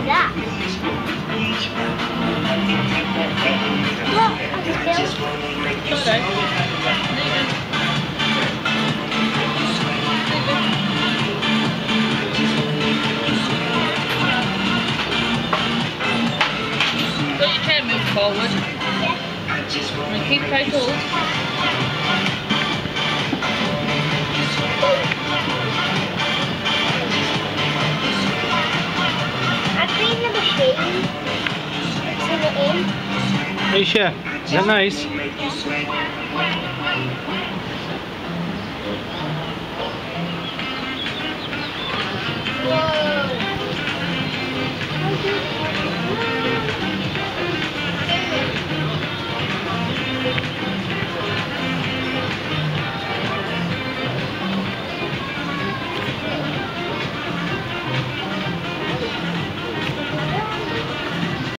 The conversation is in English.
that. Look, Got your chair moved forward. And keep tight hold. I cleaned the machine. Turn it in. Aisha, is that nice? Whoa.